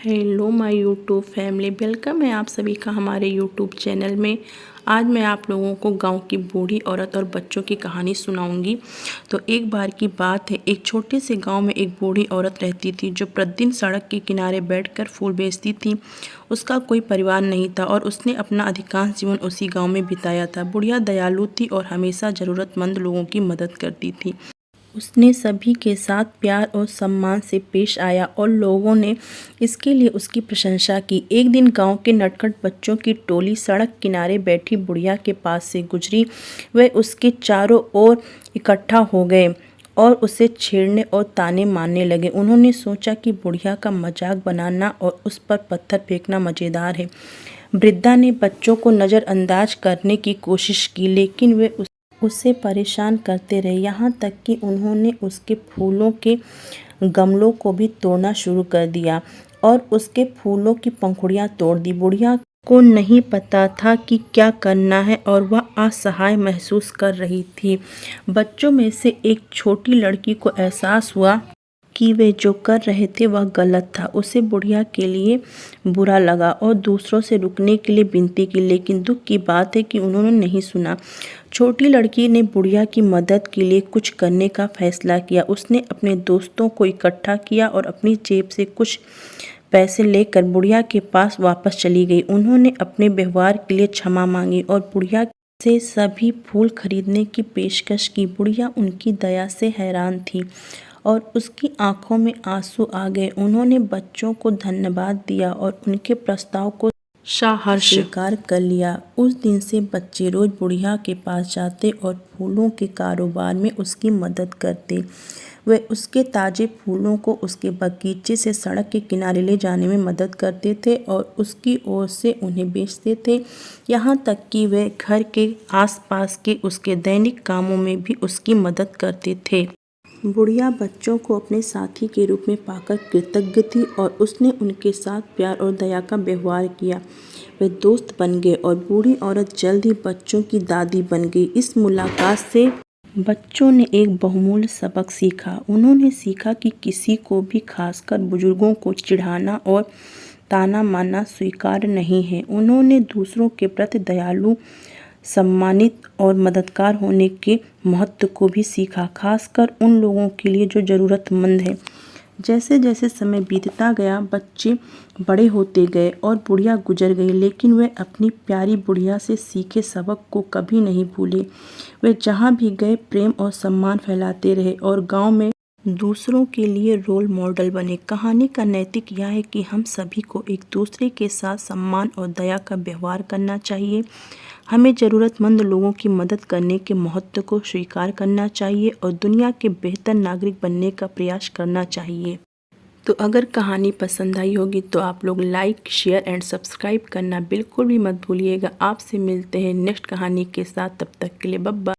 Hello my YouTube family, welcome है आप सभी का हमारे यूट्यूब चैनल में। आज मैं आप लोगों को गांव की बूढ़ी औरत और बच्चों की कहानी सुनाऊंगी। तो एक बार की बात है, एक छोटे से गांव में एक बूढ़ी औरत रहती थी जो प्रतिदिन सड़क के किनारे बैठकर फूल बेचती थी। उसका कोई परिवार नहीं था और उसने अपना अधिकांश जीवन उसी गाँव में बिताया था। बुढ़िया दयालु थी और हमेशा ज़रूरतमंद लोगों की मदद करती थी। उसने सभी के साथ प्यार और सम्मान से पेश आया और लोगों ने इसके लिए उसकी प्रशंसा की। एक दिन गांव के नटखट बच्चों की टोली सड़क किनारे बैठी बुढ़िया के पास से गुजरी। वे उसके चारों ओर इकट्ठा हो गए और उसे छेड़ने और ताने मारने लगे। उन्होंने सोचा कि बुढ़िया का मजाक बनाना और उस पर पत्थर फेंकना मज़ेदार है। वृद्धा ने बच्चों को नज़रअंदाज करने की कोशिश की, लेकिन वे उसे परेशान करते रहे, यहाँ तक कि उन्होंने उसके फूलों के गमलों को भी तोड़ना शुरू कर दिया और उसके फूलों की पंखुड़ियाँ तोड़ दी। बुढ़िया को नहीं पता था कि क्या करना है और वह असहाय महसूस कर रही थी। बच्चों में से एक छोटी लड़की को एहसास हुआ कि वे जो कर रहे थे वह गलत था। उसे बुढ़िया के लिए बुरा लगा और दूसरों से रुकने के लिए विनती की, लेकिन दुख की बात है कि उन्होंने नहीं सुना। छोटी लड़की ने बुढ़िया की मदद के लिए कुछ करने का फैसला किया। उसने अपने दोस्तों को इकट्ठा किया और अपनी जेब से कुछ पैसे लेकर बुढ़िया के पास वापस चली गई। उन्होंने अपने व्यवहार के लिए क्षमा मांगी और बुढ़िया से सभी फूल खरीदने की पेशकश की। बुढ़िया उनकी दया से हैरान थी और उसकी आंखों में आंसू आ गए। उन्होंने बच्चों को धन्यवाद दिया और उनके प्रस्ताव को सहर्ष स्वीकार कर लिया। उस दिन से बच्चे रोज बुढ़िया के पास जाते और फूलों के कारोबार में उसकी मदद करते। वे उसके ताजे फूलों को उसके बगीचे से सड़क के किनारे ले जाने में मदद करते थे और उसकी ओर से उन्हें बेचते थे। यहाँ तक कि वे घर के आसपास के उसके दैनिक कामों में भी उसकी मदद करते थे। बुढ़िया बच्चों को अपने साथी के रूप में पाकर कृतज्ञ थी और उसने उनके साथ प्यार और दया का व्यवहार किया। वे दोस्त बन गए और बूढ़ी औरत जल्द ही बच्चों की दादी बन गई। इस मुलाकात से बच्चों ने एक बहुमूल्य सबक सीखा। उन्होंने सीखा कि किसी को भी, खासकर बुजुर्गों को, चिढ़ाना और ताना मारना स्वीकार्य नहीं है। उन्होंने दूसरों के प्रति दयालु, सम्मानित और मददगार होने के महत्व को भी सीखा, खासकर उन लोगों के लिए जो ज़रूरतमंद हैं। जैसे जैसे समय बीतता गया, बच्चे बड़े होते गए और बुढ़िया गुजर गई, लेकिन वे अपनी प्यारी बुढ़िया से सीखे सबक को कभी नहीं भूले। वे जहाँ भी गए प्रेम और सम्मान फैलाते रहे और गांव में दूसरों के लिए रोल मॉडल बने। कहानी का नैतिक यह है कि हम सभी को एक दूसरे के साथ सम्मान और दया का व्यवहार करना चाहिए। हमें ज़रूरतमंद लोगों की मदद करने के महत्व को स्वीकार करना चाहिए और दुनिया के बेहतर नागरिक बनने का प्रयास करना चाहिए। तो अगर कहानी पसंद आई होगी तो आप लोग लाइक, शेयर एंड सब्सक्राइब करना बिल्कुल भी मत भूलिएगा। आपसे मिलते हैं नेक्स्ट कहानी के साथ, तब तक के लिए बाय बाय।